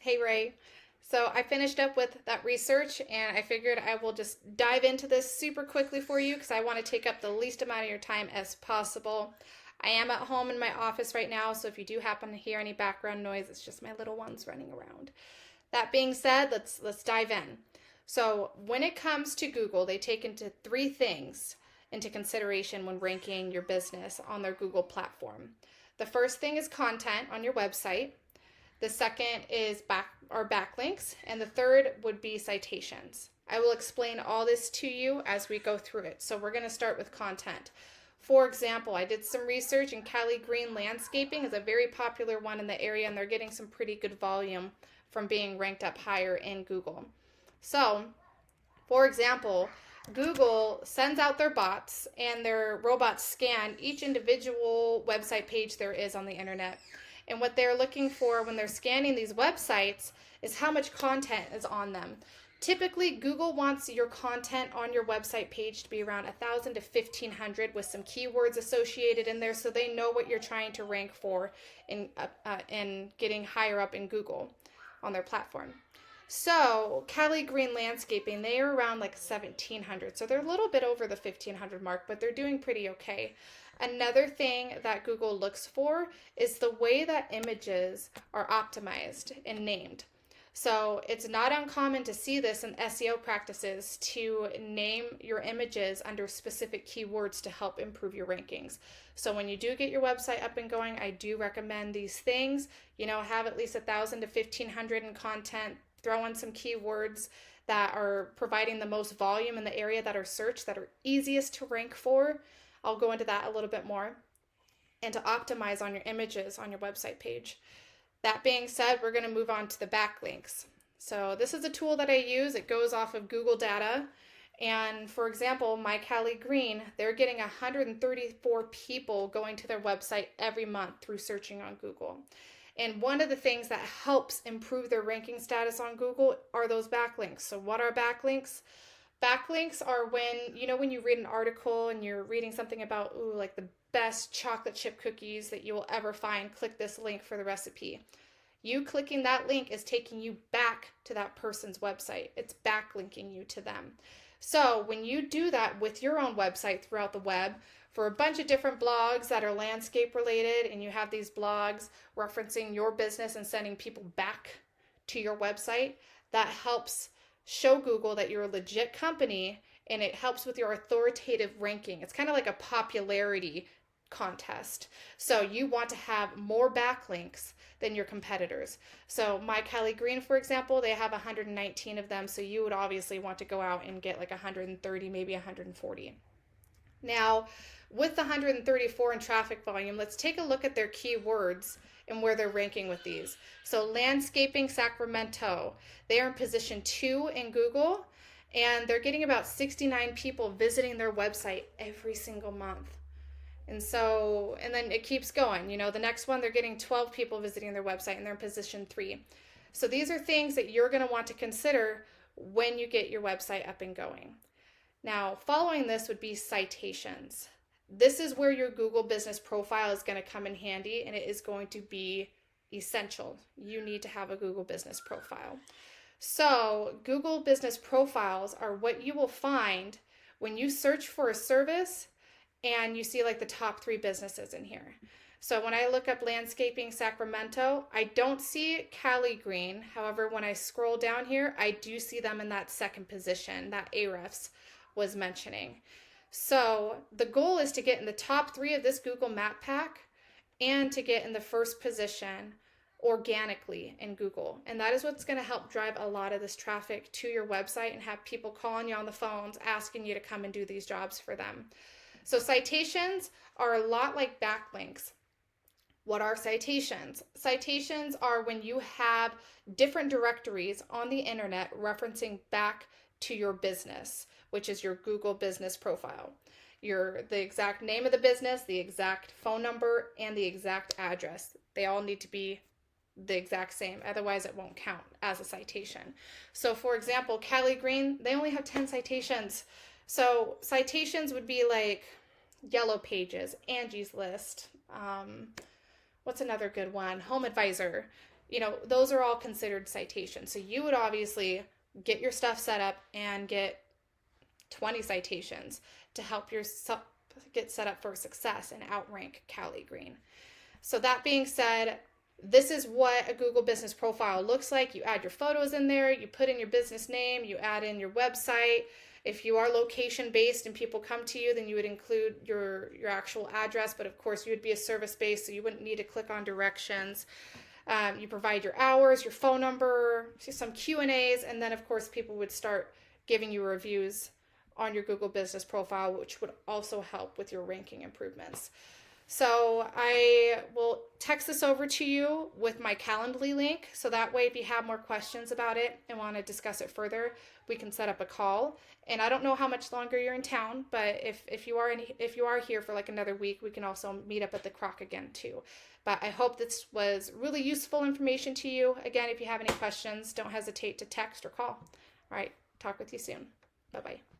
Hey Ray. So I finished up with that research and I figured I will just dive into this super quickly for you because I want to take up the least amount of your time as possible. I am at home in my office right now, so if you do happen to hear any background noise, it's just my little ones running around. That being said, let's dive in. So, when it comes to Google, they take into three things into consideration when ranking your business on their Google platform. The first thing is content on your website. The second is backlinks, and the third would be citations. I will explain all this to you as we go through it. So we're going to start with content. For example, I did some research and Cali Green Landscaping is a very popular one in the area, and they're getting some pretty good volume from being ranked up higher in Google. So, for example, Google sends out their bots, and their robots scan each individual website page there is on the internet. And what they're looking for when they're scanning these websites is how much content is on them. Typically, Google wants your content on your website page to be around 1,000 to 1,500 with some keywords associated in there so they know what you're trying to rank for in getting higher up in Google on their platform. So, Cali Green Landscaping, they are around like 1,700. So they're a little bit over the 1,500 mark, but they're doing pretty okay. Another thing that Google looks for is the way that images are optimized and named. So it's not uncommon to see this in SEO practices to name your images under specific keywords to help improve your rankings. So when you do get your website up and going, I do recommend these things. Have at least 1,000 to 1,500 in content. Throw in some keywords that are providing the most volume in the area that are searched, that are easiest to rank for. I'll go into that a little bit more. And to optimize on your images on your website page. That being said, we're going to move on to the backlinks. So this is a tool that I use. It goes off of Google data. And for example, my Cali Green, they're getting 134 people going to their website every month through searching on Google. And one of the things that helps improve their ranking status on Google are those backlinks. So what are backlinks? Backlinks are when you read an article and you're reading something about, like the best chocolate chip cookies that you will ever find, click this link for the recipe. You clicking that link is taking you back to that person's website. It's backlinking you to them. So when you do that with your own website throughout the web, for a bunch of different blogs that are landscape related, and you have these blogs referencing your business and sending people back to your website, that helps show Google that you're a legit company, and it helps with your authoritative ranking. It's kind of like a popularity contest. So you want to have more backlinks than your competitors. So my Cali Green, for example, they have 119 of them. So you would obviously want to go out and get like 130, maybe 140. Now, with the 134 in traffic volume, let's take a look at their keywords and where they're ranking with these. So landscaping Sacramento, they are in position 2 in Google, and they're getting about 69 people visiting their website every single month. And then it keeps going. The next one, they're getting 12 people visiting their website, and they're in position 3. So these are things that you're going to want to consider when you get your website up and going. Now, following this would be citations. This is where your Google business profile is going to come in handy, and it is going to be essential. You need to have a Google business profile. So Google business profiles are what you will find when you search for a service and you see like the top 3 businesses in here. So when I look up landscaping Sacramento, I don't see Cali Green. However, when I scroll down here, I do see them in that second position that Ahrefs was mentioning. So the goal is to get in the top 3 of this Google Map Pack and to get in the first position organically in Google. And that is what's going to help drive a lot of this traffic to your website and have people calling you on the phones asking you to come and do these jobs for them. So citations are a lot like backlinks. What are citations? Citations are when you have different directories on the internet referencing back to your business, which is your Google business profile. The exact name of the business, the exact phone number, and the exact address. They all need to be the exact same, otherwise it won't count as a citation. So for example, Cali Green, they only have 10 citations. So citations would be like Yellow Pages, Angie's List, what's another good one? Home Advisor. those are all considered citations. So you would obviously get your stuff set up and get 20 citations to help yourself get set up for success and outrank Cali Green. So that being said, this is what a Google business profile looks like. You add your photos in there, you put in your business name, you add in your website. If you are location based and people come to you, then you would include your actual address, but of course you would be a service based, so you wouldn't need to click on directions. You provide your hours, your phone number, some Q&As, and then of course people would start giving you reviews on your Google business profile, which would also help with your ranking improvements. So I will text this over to you with my Calendly link. So that way, if you have more questions about it and want to discuss it further, we can set up a call. And I don't know how much longer you're in town, but if you are here for like another week, we can also meet up at the Croc again too. But I hope this was really useful information to you. Again, if you have any questions, don't hesitate to text or call. All right, talk with you soon. Bye-bye.